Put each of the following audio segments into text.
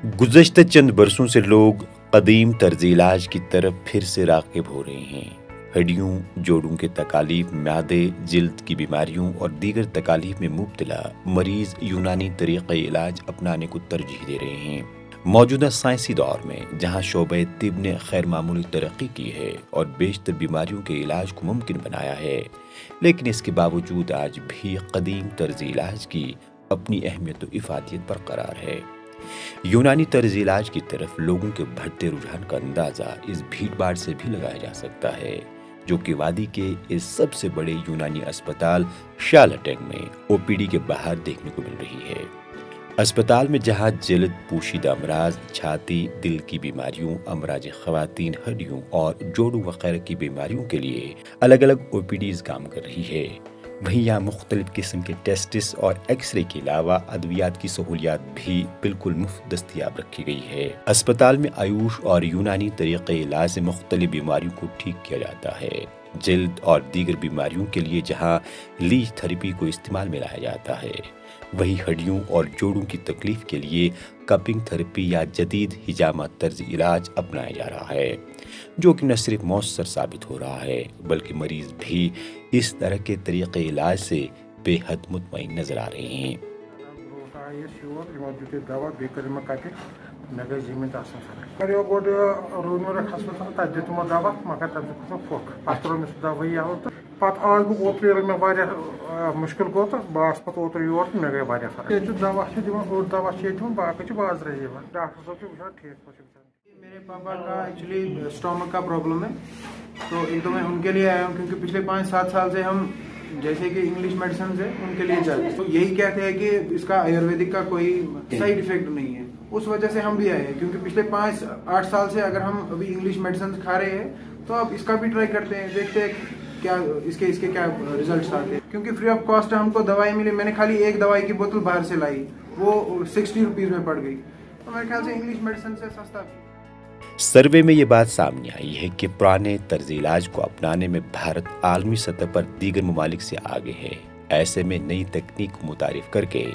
गुज़श्ता चंद बरसों से लोग कदीम तर्ज इलाज की तरफ फिर से राग़िब हो रहे हैं। हड्डियों, जोड़ों के तकालीफ, म्यादे, जिल्द की बीमारियों और दीगर तकालीफ में मुब्तला मरीज़ यूनानी तरीक़े इलाज अपनाने को तरजीह दे रहे हैं। मौजूदा साइंसी दौर में जहाँ शोबे तिब ने खैर मामूली तरक्की की है और बेशतर बीमारियों के इलाज को मुमकिन बनाया है, लेकिन इसके बावजूद आज भी कदीम तर्ज इलाज की अपनी अहमियत व इफ़ादियत बरकरार है। यूनानी तर्ज इलाज की तरफ लोगों के बढ़ते रुझान का अंदाज़ा इस भीड़ भाड़ से भी लगाया जा सकता है, जो कि वादी के इस सबसे बड़े यूनानी अस्पताल शार्लटेन में ओपीडी के बाहर देखने को मिल रही है। अस्पताल में जहां जिल्द, पोशीदा अमराज, छाती, दिल की बीमारियों, अमराज ख़वातीन, हड्डियों और जोड़ों वगैरह की बीमारियों के लिए अलग अलग ओपीडीज़ काम कर रही है, वहीं यहाँ मुख्तलिफ किस्म के टेस्टिस और एक्सरे के अलावा अद्वियात की सहूलियात भी बिल्कुल मुफ्त दस्तयाब रखी गई है। अस्पताल में आयुष और यूनानी तरीक़े इलाज से मुख्तलिफ बीमारियों को ठीक किया जाता है। जिल्द और दीगर बीमारियों के लिए जहाँ लीच थेरेपी को इस्तेमाल में लाया जाता है, वहीं हड्डियों और जोड़ों की तकलीफ के लिए कपिंग थेरेपी या जदीद हिजामा तर्ज इलाज अपनाया जा रहा है, जो कि न सिर्फ मौसर साबित हो रहा है बल्कि मरीज भी इस तरह के तरीक़े इलाज से बेहद मुतमईन नजर आ रहे हैं। पत आज बह ओपन में मुश्किल गो तो बस पे ओतर योर तो मे गई वारिया फर्क दवा और दवा बाकी बाजरे डॉक्टर साहब वो ठीक पे। मेरे पापा का एक्चुअली स्टोमक का प्रॉब्लम है, तो एक तो मैं उनके लिए आया हूँ क्योंकि पिछले 5-7 साल से हम जैसे कि इंग्लिश मेडिसिन है उनके लिए चल रहे, तो यही कहते हैं कि इसका आयुर्वेदिक का कोई साइड इफेक्ट नहीं है। उस वजह से हम भी आए हैं क्योंकि पिछले 5-8 साल से अगर हम अभी इंग्लिश मेडिसिन खा रहे हैं तो अब इसका भी ट्राई करते हैं, देखते हैं क्या इसके क्या रिजल्ट्स आते हैं। क्योंकि फ्री ऑफ कॉस्ट हमको दवाई मिली, मैंने खाली एक दवाई की बोतल बाहर से लाई, वो 60 रुपीज़ में पड़ गई, तो मेरे ख्याल से इंग्लिश मेडिसिन से सस्ता। सर्वे में ये बात सामने आई है कि पुराने तर्ज इलाज को अपनाने में भारत आलमी सतह पर दीगर ममालिक से आगे है। ऐसे में नई तकनीक को मुतारिफ करके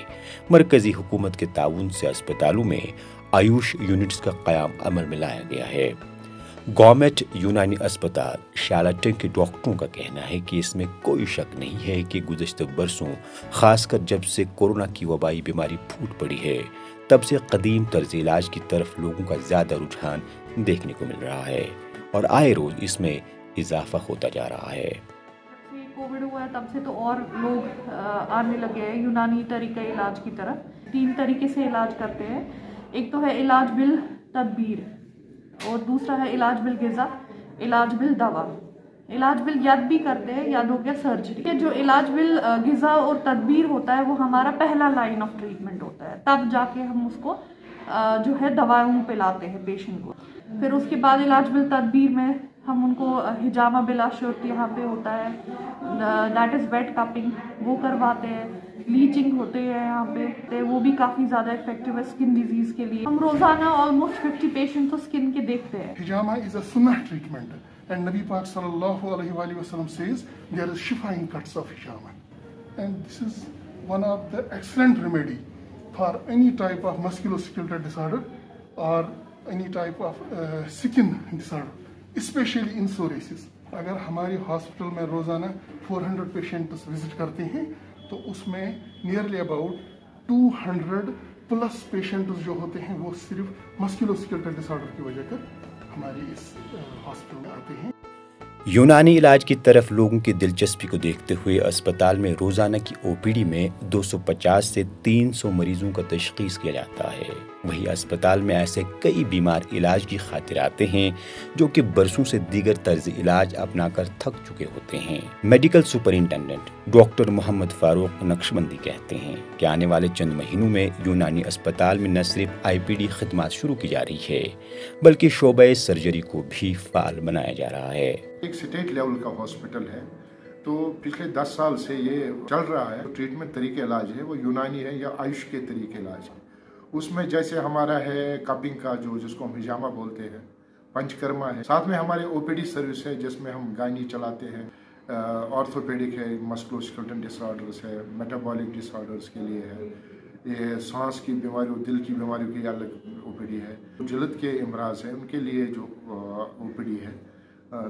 मरकजी हुकूमत के ताउन से अस्पतालों में आयुष यूनिट्स का क़याम अमल में लाया गया है। गवर्नमेंट यूनानी अस्पताल शार्लटेन के डॉक्टरों का कहना है कि इसमें कोई शक नहीं है कि गुज़श्ता बरसों, खासकर जब से कोरोना की वबाई बीमारी फूट पड़ी है, तब से कदीम तर्ज इलाज की तरफ लोगों का ज़्यादा रुझान देखने को मिल रहा है और आए रोज इसमें इजाफा होता जा रहा है। कोविड हुआ है तब से तो और लोग आने लगे हैं यूनानी तरीके इलाज की तरफ। 3 तरीके से इलाज करते हैं, एक तो है इलाज बिल तदबीर और दूसरा है इलाज बिल गिज़ा, इलाज बिल दवा। इलाज बिल यद भी करते हैं, यद हो गया सर्जरी। जो इलाज बिल गिज़ा और तदबीर होता है वो हमारा पहला लाइन ऑफ ट्रीटमेंट होता है, तब जाके हम उसको जो है दवाओं पे लाते हैं पेशेंट को। फिर उसके बाद इलाज बिल तदबीर में हम उनको हिजामा बिल अशुर्त यहाँ पे होता है, दैट इज़ वेट कपिंग, वो करवाते हैं। लीचिंग होते हैं यहाँ पे, वो भी काफ़ी ज़्यादा इफेक्टिव है स्किन डिजीज़ के लिए। हम रोज़ाना ऑलमोस्ट 50 पेशेंट तो स्किन के देखते हैं। हिजामा इज अ सुन्नह treatment and Nabi Pak sallallahu alaihi wasallam says there is shifa in cuts of hijama, and this is one of the excellent remedy for any type of musculoskeletal disorder or any type of skin disorder, especially in psoriasis. अगर हमारी hospital में रोज़ाना 400 patients visit करते हैं तो उसमें nearly about 200 plus patients जो होते हैं वो सिर्फ मस्कुलोस्केलेटल डिसऑर्डर की वजह से हमारी इस हॉस्पिटल में आते हैं। यूनानी इलाज की तरफ लोगों की दिलचस्पी को देखते हुए अस्पताल में रोजाना की ओपीडी में 250 से 300 मरीजों का तशखीस किया जाता है। वहीं अस्पताल में ऐसे कई बीमार इलाज की खातिर आते हैं जो कि बरसों से दीगर तर्ज इलाज अपनाकर थक चुके होते हैं। Medical superintendent doctor Mohammad Farooq Naqshbandi कहते हैं कि आने वाले चंद महीनों में यूनानी अस्पताल में न सिर्फ आईपीडी खिदमत शुरू की जा रही है बल्कि शोबे सर्जरी को भी फाल बनाया जा रहा है। एक स्टेट लेवल का हॉस्पिटल है, तो पिछले 10 साल से ये चल रहा है। ट्रीटमेंट तरीके इलाज है वो यूनानी है या आयुष के तरीके इलाज है। उसमें जैसे हमारा है कपिंग का जिसको हम हिजामा बोलते हैं, पंचकर्मा है, साथ में हमारे ओपीडी सर्विस है जिसमें हम गायनी चलाते हैं, ऑर्थोपेडिक है, मस्कुलोस्केलेटल डिसऑर्डर्स है, मेटाबॉलिक डिसऑर्डर्स के लिए है, ये सांस की बीमारियों, दिल की बीमारियों की अलग OPD है, जल्द के इमराज हैं उनके लिए जो OPD है,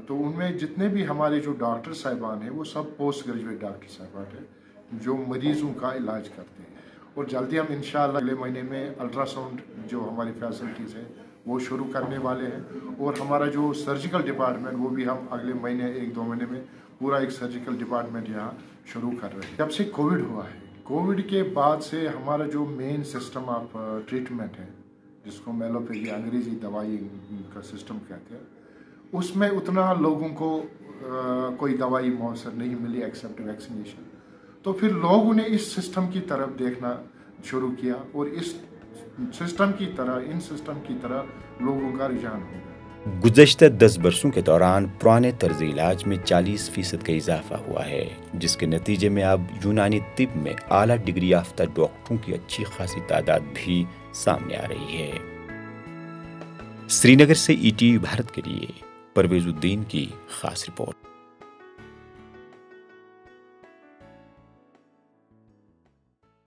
तो उनमें जितने भी हमारे जो डॉक्टर साहिबान हैं वो सब पोस्ट ग्रेजुएट डॉक्टर साहिबान हैं जो मरीज़ों का इलाज करते हैं। और जल्दी हम इंशाअल्लाह अगले महीने में अल्ट्रासाउंड जो हमारी फैसिलिटीज़ हैं वो शुरू करने वाले हैं, और हमारा जो सर्जिकल डिपार्टमेंट वो भी हम अगले महीने 1-2 महीने में पूरा एक सर्जिकल डिपार्टमेंट यहाँ शुरू कर रहे हैं। जब से कोविड हुआ है, कोविड के बाद से हमारा जो मेन सिस्टम ऑफ ट्रीटमेंट है जिसको एलोपैथी अंग्रेजी दवाई का सिस्टम कहते हैं, उसमें उतना लोगों को कोई दवाई मौसर नहीं मिली एक्सेप्ट वैक्सीनेशन। तो फिर लोगों ने इस सिस्टम की तरफ देखना शुरू किया और इस सिस्टम की तरह इन सिस्टम की तरह लोगों का रुझान हो गया। गुज़श्ता 10 बरसों के दौरान पुराने तर्ज इलाज में 40% का इजाफा हुआ है, जिसके नतीजे में अब यूनानी तिब में आला डिग्री याफ्ता डॉक्टरों की अच्छी खासी तादाद भी सामने आ रही है। श्रीनगर से ETV भारत के लिए परवेज़ुद्दीन की खास रिपोर्ट।